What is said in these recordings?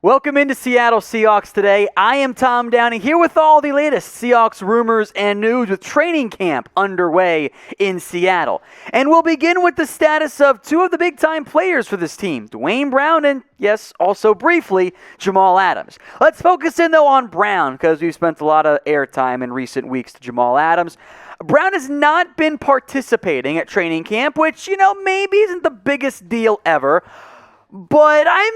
Welcome into Seattle Seahawks today. I am Tom Downey here with all the latest Seahawks rumors and news with training camp underway in Seattle. And we'll begin with the status of two of the big-time players for this team, Duane Brown and, yes, also briefly, Jamal Adams. Let's focus in, though, on Brown because we've spent a lot of airtime in recent weeks to Jamal Adams. Brown has not been participating at training camp, which, maybe isn't the biggest deal ever, but I'm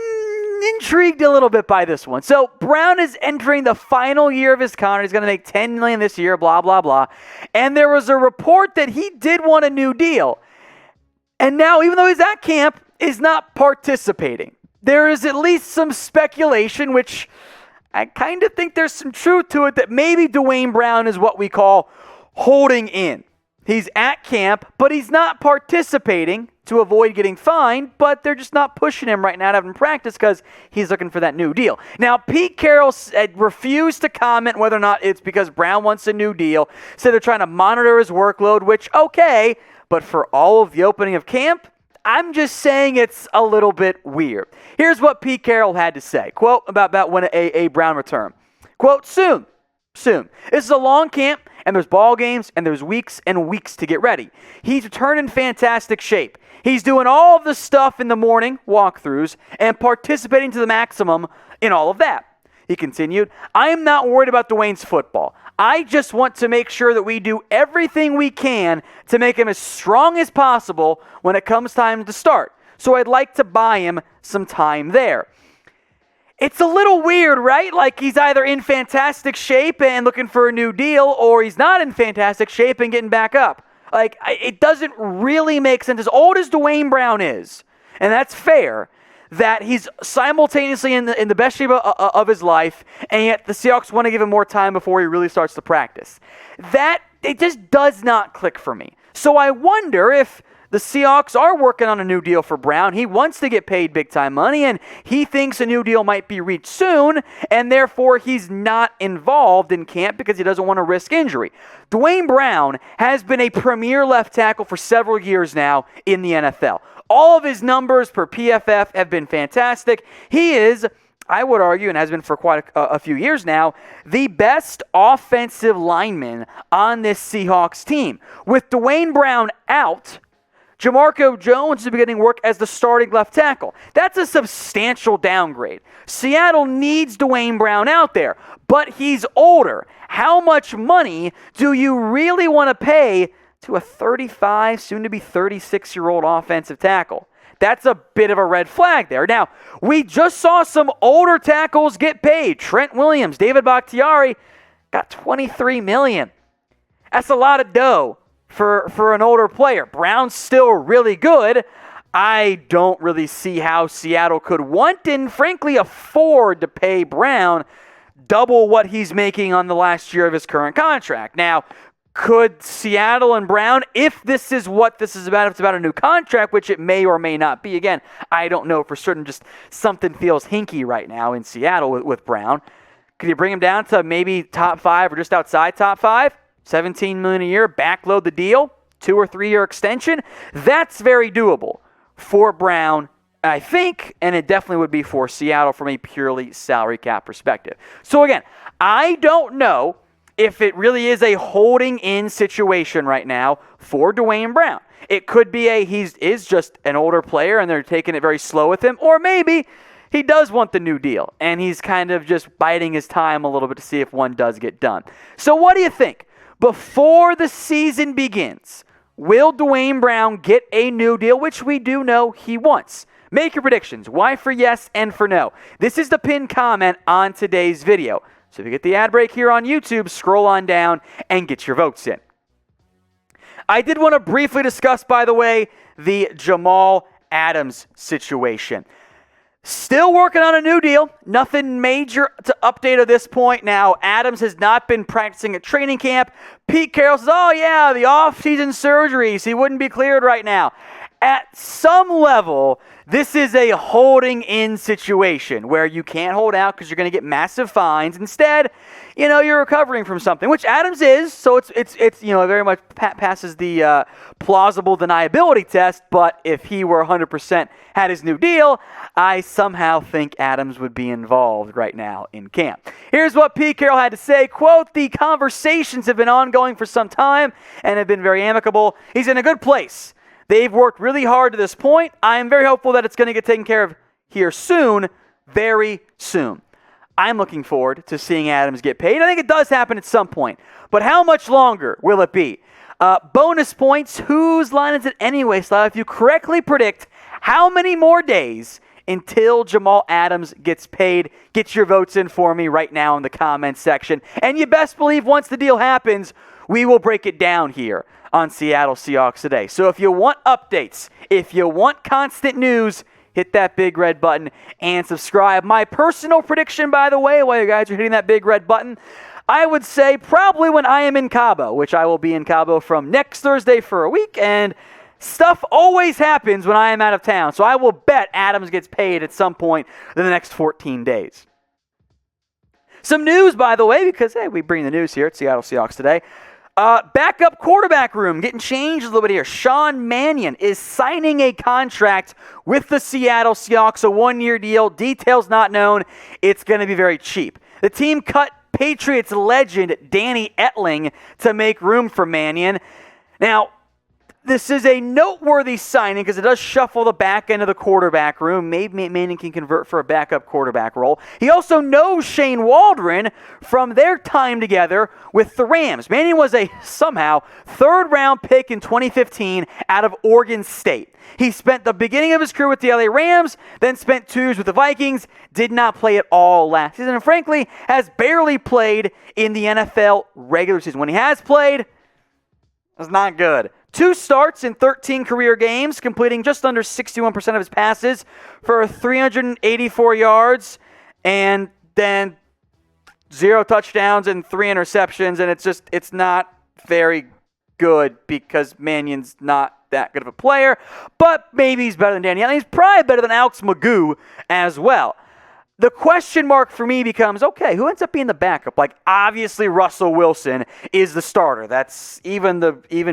intrigued a little bit by this one. So Brown is entering the final year of his contract. He's going to make $10 million this year, blah, blah, blah. And there was a report that he did want a new deal. And now, even though he's at camp, is not participating. There is at least some speculation, which I kind of think there's some truth to it, that maybe Duane Brown is what we call holding in. He's at camp, but he's not participating to avoid getting fined, but they're just not pushing him right now to have him practice because he's looking for that new deal. Now, Pete Carroll refused to comment whether or not it's because Brown wants a new deal. Said they're trying to monitor his workload, which, okay, but for all of the opening of camp, I'm just saying it's a little bit weird. Here's what Pete Carroll had to say, quote, about when a Brown return. Quote, soon. This is a long camp, and there's ball games, and there's weeks and weeks to get ready. He's returned in fantastic shape. He's doing all of the stuff in the morning, walkthroughs, and participating to the maximum in all of that. He continued, I am not worried about Duane's football. I just want to make sure that we do everything we can to make him as strong as possible when it comes time to start. So I'd like to buy him some time there. It's a little weird, right? Like he's either in fantastic shape and looking for a new deal, or he's not in fantastic shape and getting back up. Like, it doesn't really make sense. As old as Duane Brown is, and that's fair, that he's simultaneously in the best shape of his life, and yet the Seahawks want to give him more time before he really starts to practice. It just does not click for me. So I wonder if the Seahawks are working on a new deal for Brown. He wants to get paid big-time money, and he thinks a new deal might be reached soon, and therefore he's not involved in camp because he doesn't want to risk injury. Duane Brown has been a premier left tackle for several years now in the NFL. All of his numbers per PFF have been fantastic. He is, I would argue, and has been for quite a few years now, the best offensive lineman on this Seahawks team. With Duane Brown out, Jamarco Jones is beginning work as the starting left tackle. That's a substantial downgrade. Seattle needs Duane Brown out there, but he's older. How much money do you really want to pay to a 35, soon-to-be 36-year-old offensive tackle? That's a bit of a red flag there. Now, we just saw some older tackles get paid. Trent Williams, David Bakhtiari got $23 million. That's a lot of dough for an older player. Brown's still really good. I don't really see how Seattle could want and frankly afford to pay Brown double what he's making on the last year of his current contract. Now, could Seattle and Brown, if this is what this is about, if it's about a new contract, which it may or may not be, again, I don't know for certain, just something feels hinky right now in Seattle with Brown. Could you bring him down to maybe top 5 or just outside top 5? $17 million a year, backload the deal, 2 or 3 year extension. That's very doable for Brown, I think, and it definitely would be for Seattle from a purely salary cap perspective. So again, I don't know if it really is a holding in situation right now for Duane Brown. It could be he is just an older player and they're taking it very slow with him, or maybe he does want the new deal and he's kind of just biding his time a little bit to see if one does get done. So what do you think? Before the season begins, will Duane Brown get a new deal, which we do know he wants? Make your predictions. Why for yes and for no? This is the pinned comment on today's video. So if you get the ad break here on YouTube, scroll on down and get your votes in. I did want to briefly discuss, by the way, the Jamal Adams situation. Still working on a new deal. Nothing major to update at this point. Now, Adams has not been practicing at training camp. Pete Carroll says, oh yeah, the off-season surgeries. He wouldn't be cleared right now. At some level, this is a holding in situation where you can't hold out because you're going to get massive fines. Instead, you're recovering from something, which Adams is. So it's very much passes the plausible deniability test. But if he were 100% had his new deal, I somehow think Adams would be involved right now in camp. Here's what Pete Carroll had to say. Quote, "The conversations have been ongoing for some time and have been very amicable. He's in a good place. They've worked really hard to this point. I am very hopeful that it's going to get taken care of here soon, very soon." I'm looking forward to seeing Adams get paid. I think it does happen at some point. But how much longer will it be? Bonus points. Whose line is it anyway, Slav? If you correctly predict how many more days until Jamal Adams gets paid, get your votes in for me right now in the comments section. And you best believe once the deal happens, we will break it down here on Seattle Seahawks Today. So if you want updates, if you want constant news, hit that big red button and subscribe. My personal prediction, by the way, while you guys are hitting that big red button, I would say probably when I am in Cabo, which I will be in Cabo from next Thursday for a week, and stuff always happens when I am out of town. So I will bet Adams gets paid at some point in the next 14 days. Some news, by the way, because, hey, we bring the news here at Seattle Seahawks Today. Backup quarterback room getting changed a little bit here. Sean Mannion is signing a contract with the Seattle Seahawks, a one-year deal. Details not known. It's going to be very cheap. The team cut Patriots legend Danny Etling to make room for Mannion. Now, this is a noteworthy signing because it does shuffle the back end of the quarterback room. Maybe Mannion can convert for a backup quarterback role. He also knows Shane Waldron from their time together with the Rams. Mannion was a somehow third-round pick in 2015 out of Oregon State. He spent the beginning of his career with the LA Rams, then spent 2 years with the Vikings, did not play at all last season, and frankly, has barely played in the NFL regular season. When he has played, it's not good. 2 starts in 13 career games, completing just under 61% of his passes for 384 yards, and then 0 touchdowns and 3 interceptions, and it's not very good because Mannion's not that good of a player, but maybe he's better than Danny Etling. He's probably better than Alex Magoo as well. The question mark for me becomes, okay, who ends up being the backup? Like, obviously Russell Wilson is the starter. That's even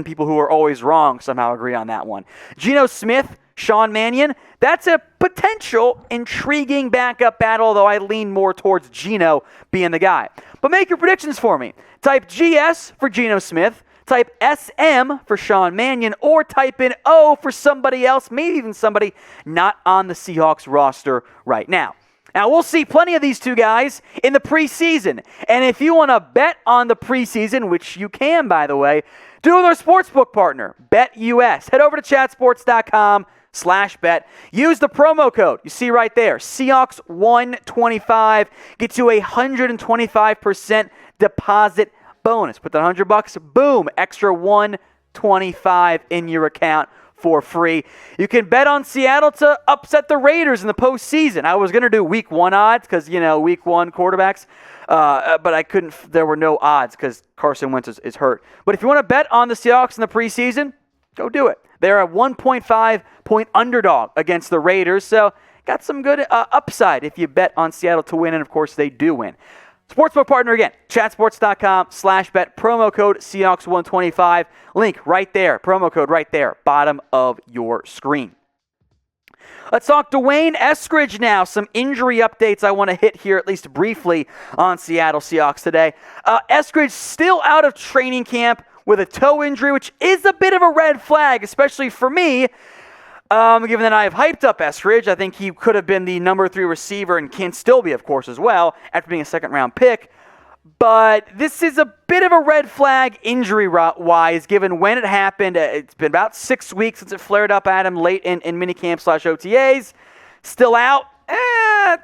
people who are always wrong somehow agree on that one. Geno Smith, Sean Mannion, that's a potential intriguing backup battle, although I lean more towards Geno being the guy. But make your predictions for me. Type GS for Geno Smith, type SM for Sean Mannion, or type in O for somebody else, maybe even somebody not on the Seahawks roster right now. Now, we'll see plenty of these two guys in the preseason. And if you want to bet on the preseason, which you can, by the way, do it with our sportsbook partner, BetUS. Head over to chatsports.com/bet. Use the promo code you see right there, Seahawks125. Gets you a 125% deposit bonus. Put that $100, boom, extra 125 in your account for free. You can bet on Seattle to upset the Raiders in the postseason. I was going to do week 1 odds because, week 1 quarterbacks, but I couldn't. There were no odds because Carson Wentz is hurt. But if you want to bet on the Seahawks in the preseason, go do it. They're a 1.5-point underdog against the Raiders, so got some good upside if you bet on Seattle to win, and of course they do win. Sportsbook partner again, chatsports.com/bet, promo code Seahawks125. Link right there, promo code right there, bottom of your screen. Let's talk D'Wayne Eskridge now. Some injury updates I want to hit here, at least briefly, on Seattle Seahawks Today. Eskridge still out of training camp with a toe injury, which is a bit of a red flag, especially for me. Given that I have hyped up Eskridge, I think he could have been the number 3 receiver and can still be, of course, as well, after being a second-round pick. But this is a bit of a red flag injury-wise, given when it happened. It's been about 6 weeks since it flared up at him late in minicamp/OTAs. Still out.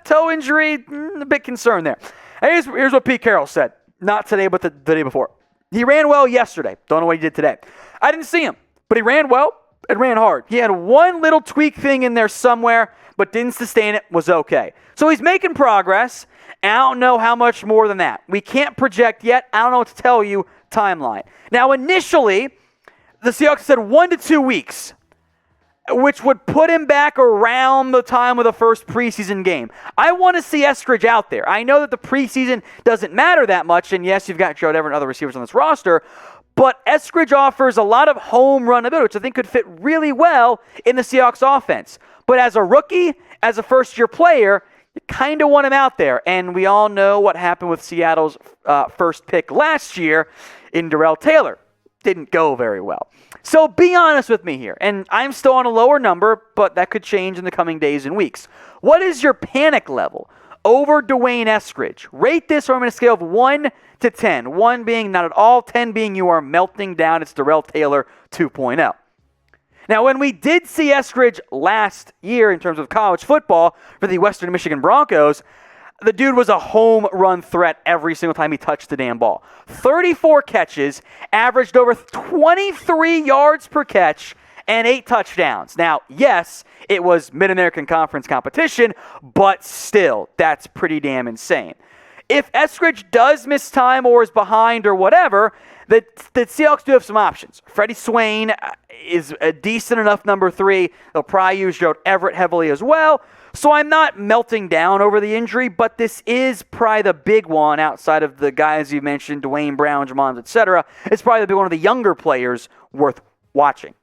Toe injury, a bit concerned there. Here's what Pete Carroll said. Not today, but the day before. He ran well yesterday. Don't know what he did today. I didn't see him, but he ran well. It ran hard. He had one little tweak thing in there somewhere, but didn't sustain it, was okay. So he's making progress, and I don't know how much more than that. We can't project yet. I don't know what to tell you timeline. Now, initially, the Seahawks said 1 to 2 weeks. which would put him back around the time of the first preseason game. I want to see Eskridge out there. I know that the preseason doesn't matter that much, and yes, you've got Joe Dever and other receivers on this roster, but Eskridge offers a lot of home run ability, which I think could fit really well in the Seahawks offense. But as a rookie, as a first-year player, you kind of want him out there. And we all know what happened with Seattle's first pick last year in Darrell Taylor. Didn't go very well. So be honest with me here. And I'm still on a lower number, but that could change in the coming days and weeks. What is your panic level over D'Wayne Eskridge? Rate this on a scale of 1 to 10. 1 being not at all, 10 being you are melting down. It's Darrell Taylor 2.0. Now, when we did see Eskridge last year in terms of college football for the Western Michigan Broncos, the dude was a home run threat every single time he touched the damn ball. 34 catches, averaged over 23 yards per catch, and 8 touchdowns. Now, yes, it was Mid-American Conference competition, but still, that's pretty damn insane. If Eskridge does miss time or is behind or whatever, the Seahawks do have some options. Freddie Swain is a decent enough number 3. They'll probably use Joe Everett heavily as well. So I'm not melting down over the injury, but this is probably the big one outside of the guys you mentioned, Duane Brown, Jamal Adams, etc. It's probably the big one of the younger players worth watching.